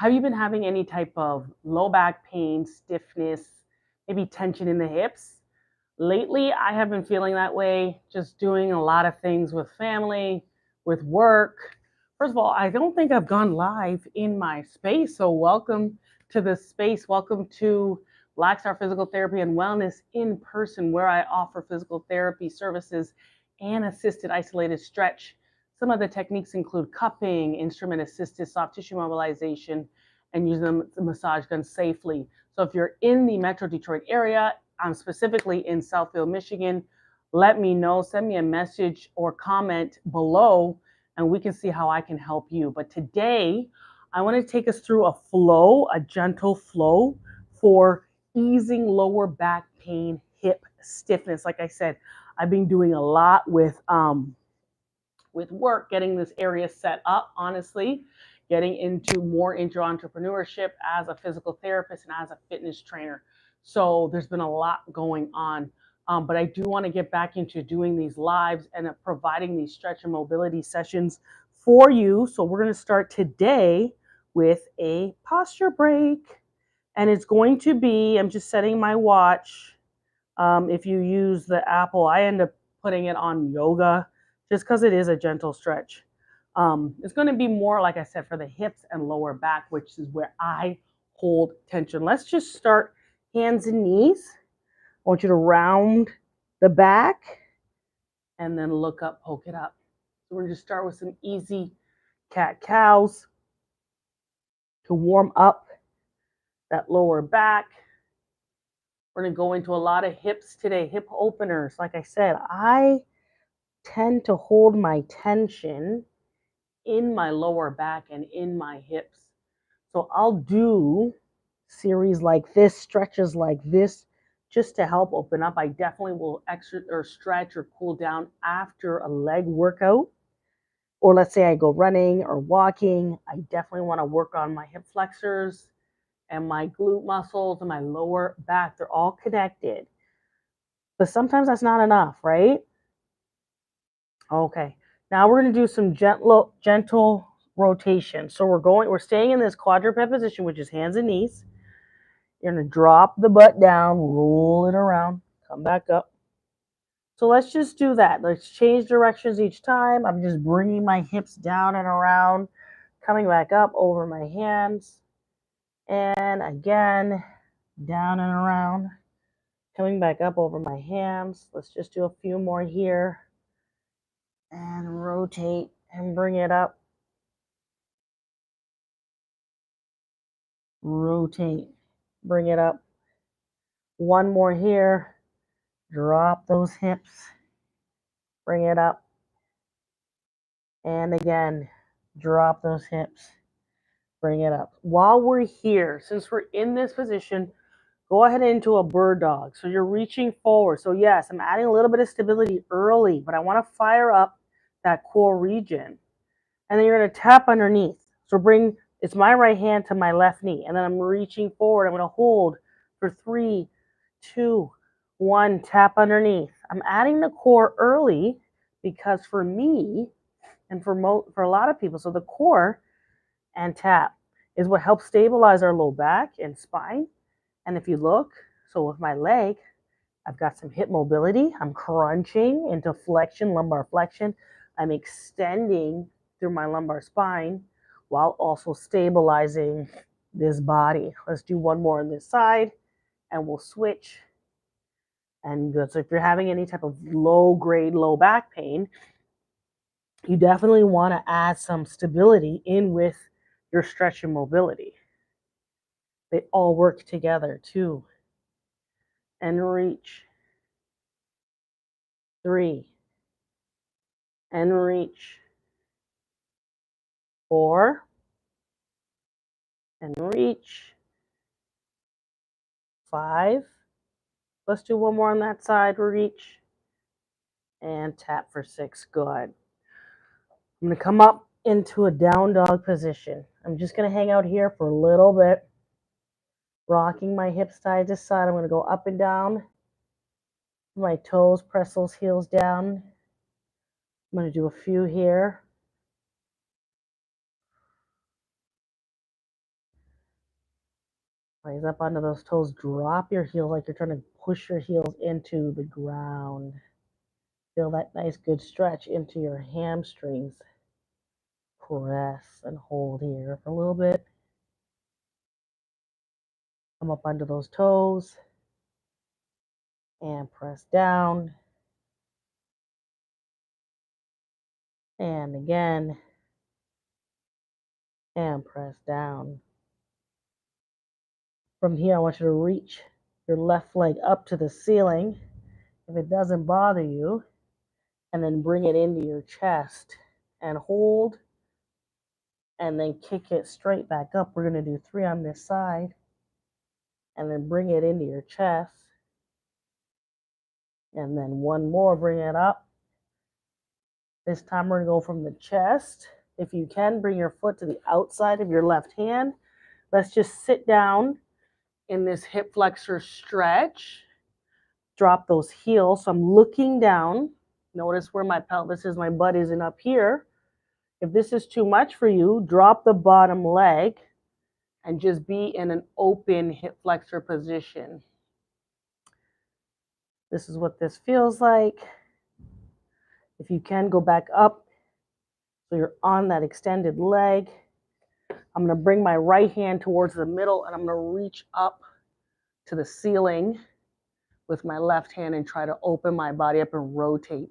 Have you been having any type of low back pain, stiffness, maybe tension in the hips? Lately, I have been feeling that way, just doing a lot of things with family, with work. First of all, I don't think I've gone live in my space. So, welcome to this space. Welcome to Black Star Physical Therapy and Wellness in person, where I offer physical therapy services and assisted isolated stretch. Some of the techniques include cupping, instrument assisted soft tissue mobilization, and using the massage gun safely. So, if you're in the Metro Detroit area, I'm specifically in Southfield, Michigan, let me know. Send me a message or comment below, and we can see how I can help you. But today, I want to take us through a flow, a gentle flow for easing lower back pain, hip stiffness. Like I said, I've been doing a lot with work, getting this area set up, honestly, getting more into entrepreneurship as a physical therapist and as a fitness trainer. So there's been a lot going on. But I do want to get back into doing these lives and providing these stretch and mobility sessions for you. So we're going to start today with a posture break. And it's going to be, I'm just setting my watch. If you use the Apple, I end up putting it on yoga just because it is a gentle stretch. It's going to be more, like I said, for the hips and lower back, which is where I hold tension. Let's just start hands and knees. I want you to round the back and then look up, poke it up. So we're going to start with some easy cat-cows to warm up that lower back. We're going to go into a lot of hips today, hip openers. Like I said, I tend to hold my tension in my lower back and in my hips. So I'll do series like this, stretches like this, just to help open up. I definitely will stretch or cool down after a leg workout. Or let's say I go running or walking. I definitely want to work on my hip flexors and my glute muscles and my lower back. They're all connected. But sometimes that's not enough, right? Okay. Now we're going to do some gentle rotation. So we're staying in this quadruped position, which is hands and knees. You're going to drop the butt down, roll it around, come back up. So let's just do that. Let's change directions each time. I'm just bringing my hips down and around, coming back up over my hands. And again, down and around, coming back up over my hands. Let's just do a few more here. And rotate and bring it up. Rotate, bring it up. One more here. Drop those hips. Bring it up. And again, drop those hips. Bring it up. While we're here, since we're in this position, go ahead into a bird dog. So you're reaching forward. So yes, I'm adding a little bit of stability early, but I want to fire up that core region. And then you're going to tap underneath. So it's my right hand to my left knee. And then I'm reaching forward. I'm going to hold for 3, 2, 1, tap underneath. I'm adding the core early because for me and for a lot of people, so the core and tap is what helps stabilize our low back and spine. And if you look, so with my leg, I've got some hip mobility. I'm crunching into flexion, lumbar flexion. I'm extending through my lumbar spine while also stabilizing this body. Let's do one more on this side and we'll switch. And good. So if you're having any type of low-grade low back pain, you definitely want to add some stability in with your stretch and mobility. They all work together. 2, and reach. 3, and reach. 4, and reach. 5. Let's do one more on that side, reach. And tap for 6, good. I'm gonna come up into a down dog position. I'm just gonna hang out here for a little bit, rocking my hips side to side. I'm gonna go up and down, my toes, press those heels down. I'm gonna do a few here. Rise up onto those toes. Drop your heels like you're trying to push your heels into the ground. Feel that nice good stretch into your hamstrings. Press and hold here for a little bit. Come up onto those toes and press down. And again. And press down. From here, I want you to reach your left leg up to the ceiling if it doesn't bother you, and then bring it into your chest and hold, and then kick it straight back up. We're going to do 3 on this side, and then bring it into your chest, and then 1 more, bring it up. This time we're going to go from the chest. If you can, bring your foot to the outside of your left hand. Let's just sit down in this hip flexor stretch. Drop those heels. So I'm looking down. Notice where my pelvis is, my butt isn't up here. If this is too much for you, drop the bottom leg and just be in an open hip flexor position. This is what this feels like. If you can, go back up so you're on that extended leg. I'm going to bring my right hand towards the middle, and I'm going to reach up to the ceiling with my left hand and try to open my body up and rotate.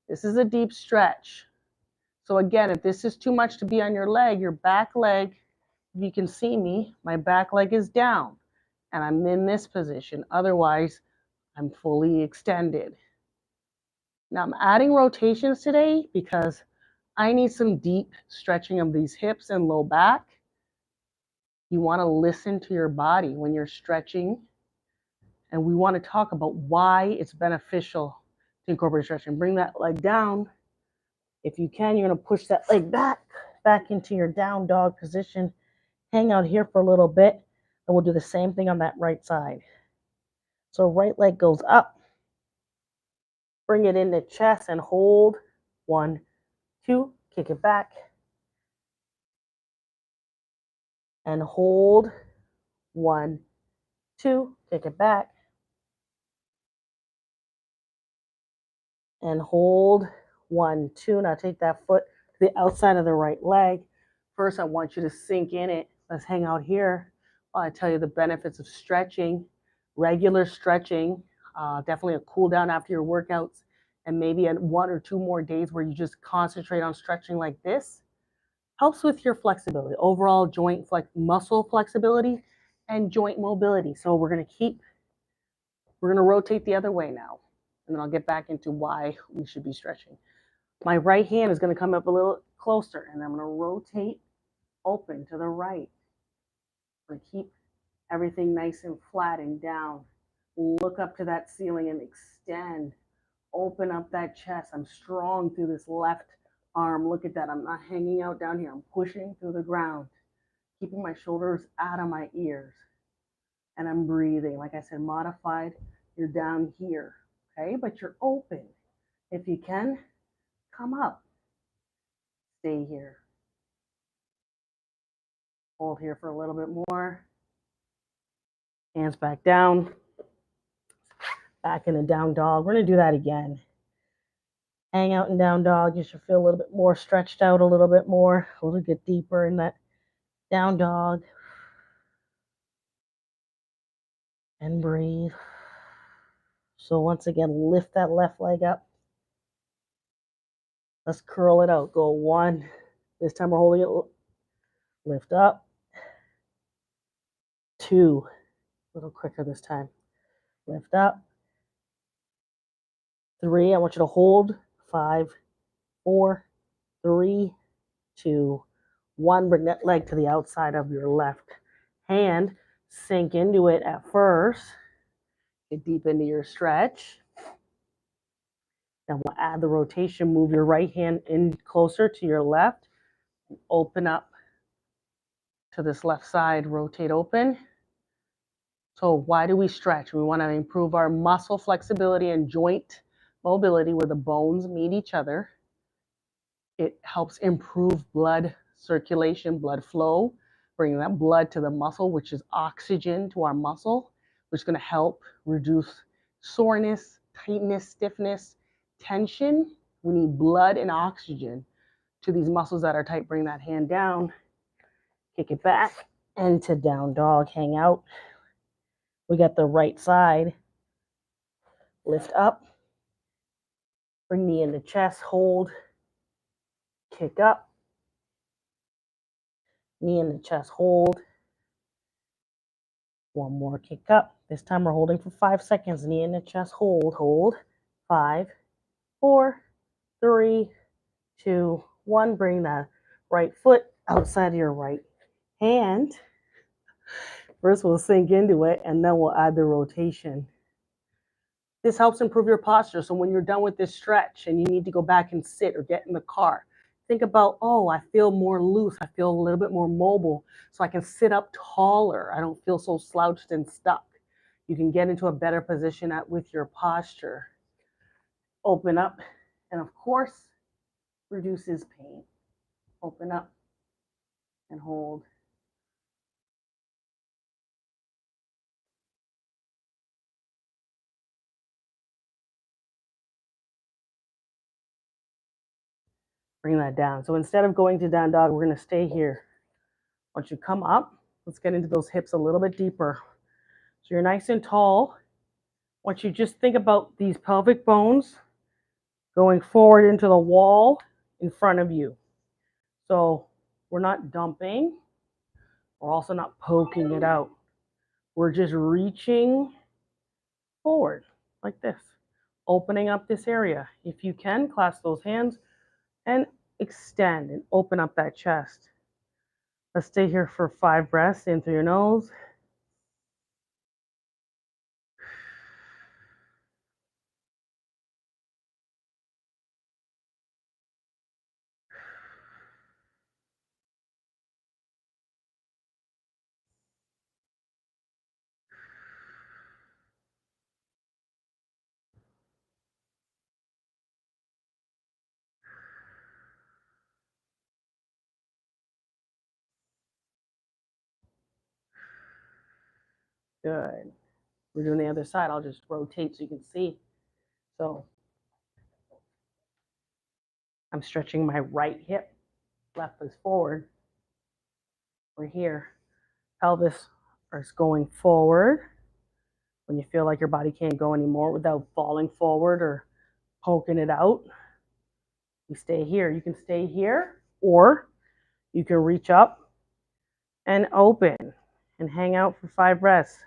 This is a deep stretch. So again, if this is too much to be on your leg, your back leg, if you can see me, my back leg is down and I'm in this position. Otherwise, I'm fully extended. Now I'm adding rotations today because I need some deep stretching of these hips and low back. You want to listen to your body when you're stretching. And we want to talk about why it's beneficial to incorporate stretching. Bring that leg down. If you can, you're going to push that leg back into your down dog position. Hang out here for a little bit, and we'll do the same thing on that right side. So right leg goes up. Bring it into chest and hold. 1, 2, kick it back. And hold. 1, 2, kick it back. And hold. 1, 2. Now take that foot to the outside of the right leg. First, I want you to sink in it. Let's hang out here while I tell you the benefits of stretching. Regular stretching, definitely a cool down after your workouts, and maybe 1 or 2 more days where you just concentrate on stretching like this. Helps with your flexibility, overall joint muscle flexibility and joint mobility. So we're going to rotate the other way now, and then I'll get back into why we should be stretching. My right hand is going to come up a little closer, and I'm going to rotate open to the right. I'm going to keep everything nice and flat and down. Look up to that ceiling and extend. Open up that chest. I'm strong through this left arm. Look at that. I'm not hanging out down here. I'm pushing through the ground, keeping my shoulders out of my ears. And I'm breathing. Like I said, modified, you're down here, okay? But you're open. If you can, come up. Stay here. Hold here for a little bit more. Hands back down. Back in a down dog. We're going to do that again. Hang out in down dog. You should feel a little bit more stretched out, a little bit more, a little bit deeper in that down dog. And breathe. So once again, lift that left leg up. Let's curl it out. Go 1. This time we're holding it. Lift up. 2. A little quicker this time. Lift up. 3. I want you to hold. 5, 4, 3, 2, 1. Bring that leg to the outside of your left hand. Sink into it at first. Get deep into your stretch. Then we'll add the rotation. Move your right hand in closer to your left. And open up to this left side. Rotate open. So why do we stretch? We want to improve our muscle flexibility and joint mobility where the bones meet each other. It helps improve blood circulation, blood flow. bringing that blood to the muscle, which is oxygen to our muscle, which is going to help reduce soreness, tightness, stiffness, tension. We need blood and oxygen to these muscles that are tight. Bring that hand down, kick it back, and to down dog, hang out. We got the right side. Lift up, bring knee into chest, hold, kick up, knee into chest, hold. One more kick up. This time we're holding for 5 seconds. Knee in the chest, hold, hold. 5, 4, 3, 2, 1. Bring that right foot outside of your right hand. First we'll sink into it and then we'll add the rotation. This helps improve your posture. So when you're done with this stretch and you need to go back and sit or get in the car, think about, oh, I feel more loose. I feel a little bit more mobile, so I can sit up taller. I don't feel so slouched and stuck. You can get into a better position with your posture. Open up, and of course, reduces pain. Open up and hold. Bring that down. So instead of going to down dog, we're going to stay here. Once you come up, let's get into those hips a little bit deeper. So you're nice and tall. Once you just think about these pelvic bones going forward into the wall in front of you. So we're not dumping. We're also not poking it out. We're just reaching forward like this, opening up this area. If you can, clasp those hands and extend and open up that chest. Let's stay here for 5 breaths in through your nose. Good. We're doing the other side. I'll just rotate so you can see. So I'm stretching my right hip, left is forward. We're here. Pelvis is going forward. When you feel like your body can't go anymore without falling forward or poking it out, you stay here. You can stay here, or you can reach up and open and hang out for 5 breaths.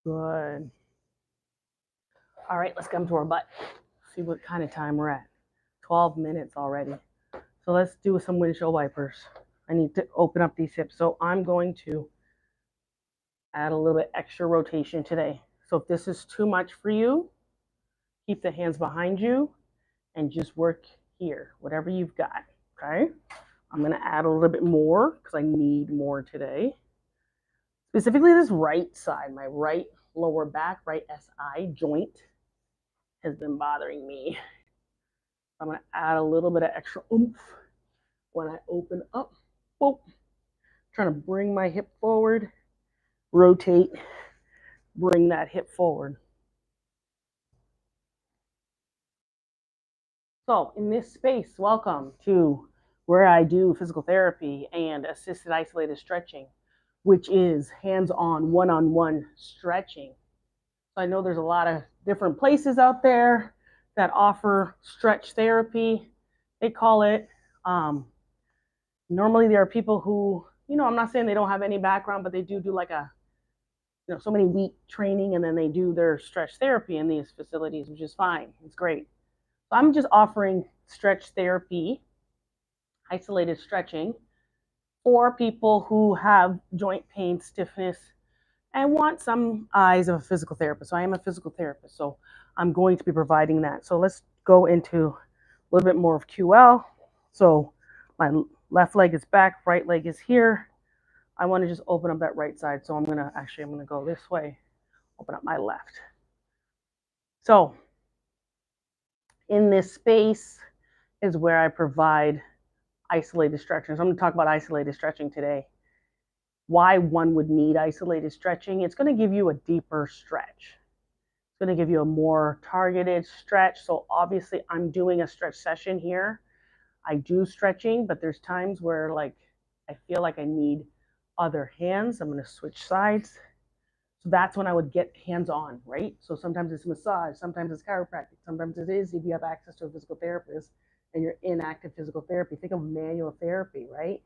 Good. All right, let's come to our butt. See what kind of time we're at. 12 minutes already. So let's do some windshield wipers. I need to open up these hips. So I'm going to add a little bit extra rotation today. So if this is too much for you, keep the hands behind you and just work here, whatever you've got, okay? I'm gonna add a little bit more because I need more today. Specifically this right side, my right lower back, right SI joint has been bothering me. I'm gonna add a little bit of extra oomph when I open up. Whoa. Trying to bring my hip forward, rotate, bring that hip forward. So in this space, welcome to where I do physical therapy and assisted isolated stretching, which is hands-on, one-on-one stretching. So I know there's a lot of different places out there that offer stretch therapy. They call it, normally there are people who, I'm not saying they don't have any background, but they do like a, so many week training, and then they do their stretch therapy in these facilities, which is fine. It's great. So I'm just offering stretch therapy, isolated stretching, or people who have joint pain, stiffness, and want some eyes of a physical therapist. So I am a physical therapist, so I'm going to be providing that. So let's go into a little bit more of QL. So my left leg is back, right leg is here. I want to just open up that right side. So I'm gonna go this way, open up my left. So in this space is where I provide isolated stretching. So I'm gonna talk about isolated stretching today. Why one would need isolated stretching. It's gonna give you a deeper stretch. It's going to give you a more targeted stretch. So obviously I'm doing a stretch session here. I do stretching, but there's times where like I feel like I need other hands. I'm going to switch sides. So that's when I would get hands on, right? So sometimes it's massage, sometimes it's chiropractic, sometimes it is if you have access to a physical therapist and you're in active physical therapy. Think of manual therapy, right?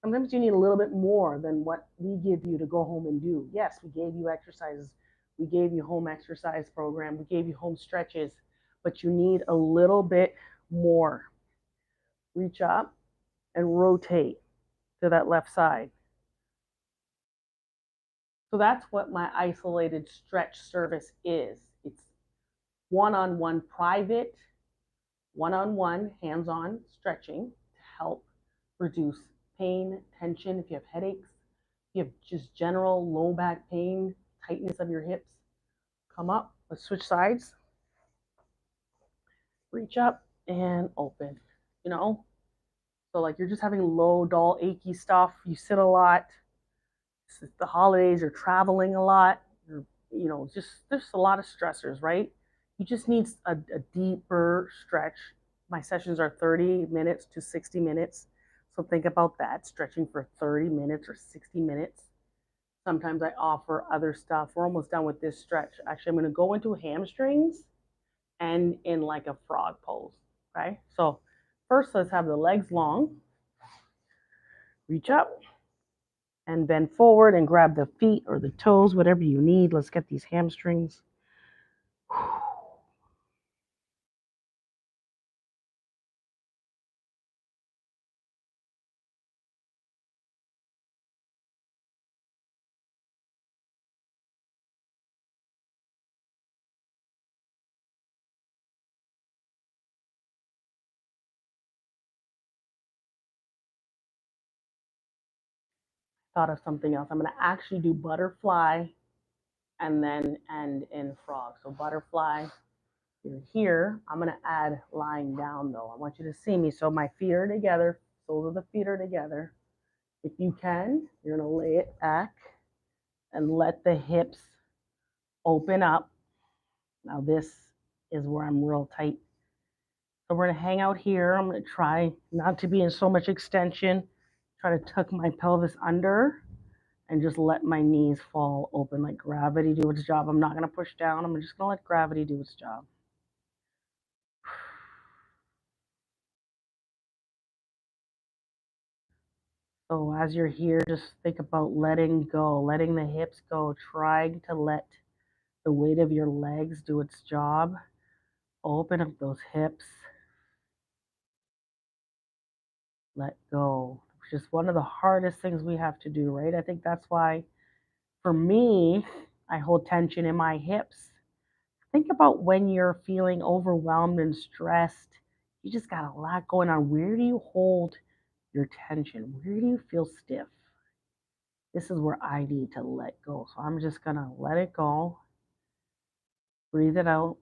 Sometimes you need a little bit more than what we give you to go home and do. Yes, we gave you exercises. We gave you home exercise program. We gave you home stretches, but you need a little bit more. Reach up and rotate to that left side. So that's what my isolated stretch service is. It's one-on-one private, one-on-one hands-on stretching to help reduce pain, tension, if you have headaches, you have just general low back pain, tightness of your hips, come up. Let's switch sides. Reach up and open. You know, so like you're just having low, dull, achy stuff. You sit a lot. It's the holidays. You're traveling a lot. Just there's a lot of stressors, right? You just need a deeper stretch. My sessions are 30 minutes to 60 minutes. So think about that, stretching for 30 minutes or 60 minutes. Sometimes I offer other stuff. We're almost done with this stretch. Actually, I'm going to go into hamstrings and in like a frog pose. Okay. So first, let's have the legs long. Reach up and bend forward and grab the feet or the toes, whatever you need. Let's get these hamstrings. Thought of something else. I'm going to actually do butterfly and then end in frog. So butterfly, you're here. I'm going to add lying down though. I want you to see me. So my feet are together. Soles of the feet are together. If you can, you're going to lay it back and let the hips open up. Now this is where I'm real tight. So we're going to hang out here. I'm going to try not to be in so much extension. Try to tuck my pelvis under and just let my knees fall open, like gravity do its job. I'm not going to push down. I'm just going to let gravity do its job. So as you're here, just think about letting go, letting the hips go, trying to let the weight of your legs do its job. Open up those hips. Let go, which is one of the hardest things we have to do, right? I think that's why, for me, I hold tension in my hips. Think about when you're feeling overwhelmed and stressed. You just got a lot going on. Where do you hold your tension? Where do you feel stiff? This is where I need to let go. So I'm just going to let it go. Breathe it out.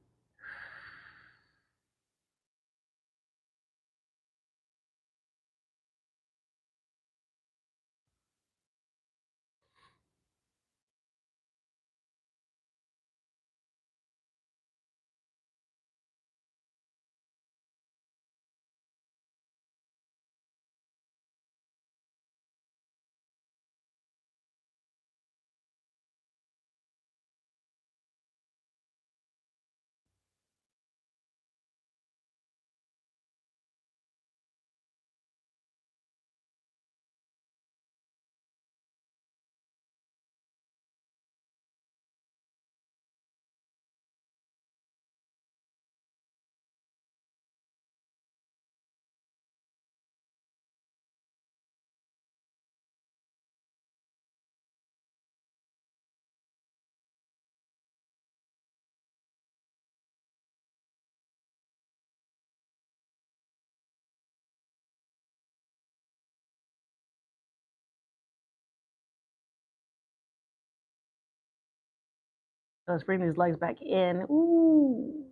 Let's bring these legs back in. Ooh,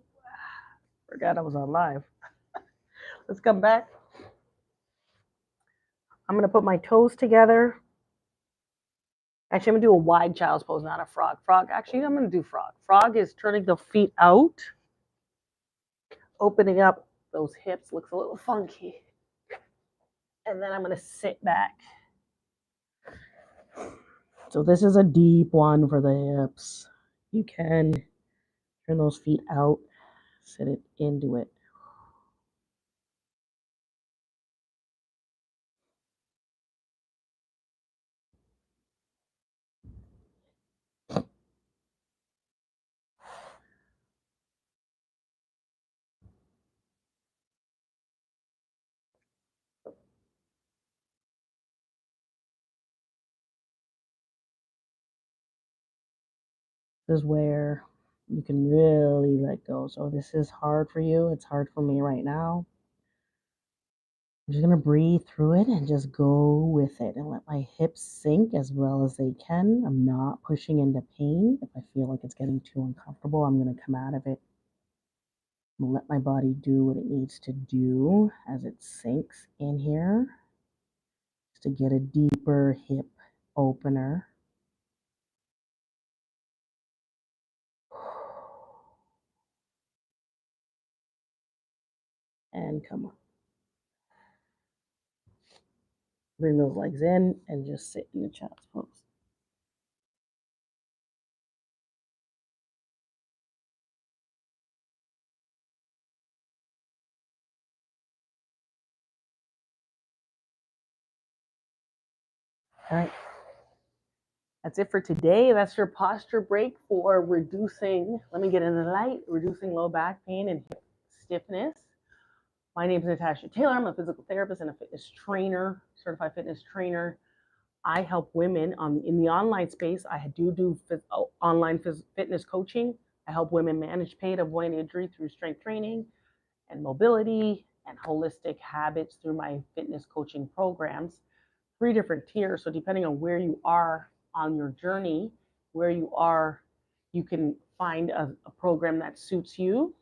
forgot I was on live. Let's come back. I'm gonna put my toes together. Actually, I'm gonna do a wide child's pose, not a frog. Frog, actually, I'm gonna do frog. Frog is turning the feet out, opening up those hips. Looks a little funky. And then I'm gonna sit back. So this is a deep one for the hips. You can turn those feet out, sit it into it. This is where you can really let go. So this is hard for you. It's hard for me right now. I'm just gonna breathe through it and just go with it and let my hips sink as well as they can. I'm not pushing into pain. If I feel like it's getting too uncomfortable, I'm gonna come out of it and let my body do what it needs to do as it sinks in here, just to get a deeper hip opener. And come on. Bring those legs in and just sit in the child's pose. All right. That's it for today. That's your posture break for reducing, let me get into the light, reducing low back pain and hip stiffness. My name is Natasha Taylor. I'm a physical therapist and a fitness trainer, certified fitness trainer. I help women in the online space. I do online fitness coaching. I help women manage pain, avoid injury through strength training and mobility and holistic habits through my fitness coaching programs. 3 different tiers. So depending on where you are on your journey, where you are, you can find a program that suits you.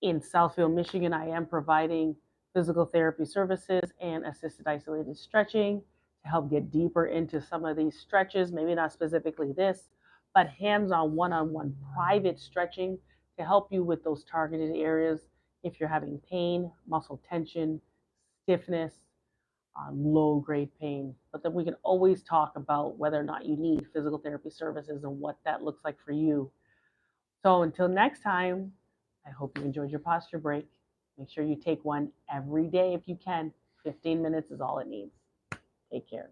In Southfield, Michigan, I am providing physical therapy services and assisted isolated stretching to help get deeper into some of these stretches, maybe not specifically this, but hands-on, one-on-one private stretching to help you with those targeted areas if you're having pain, muscle tension, stiffness, low grade pain. But then we can always talk about whether or not you need physical therapy services and what that looks like for you. So until next time, I hope you enjoyed your posture break. Make sure you take one every day if you can. 15 minutes is all it needs. Take care.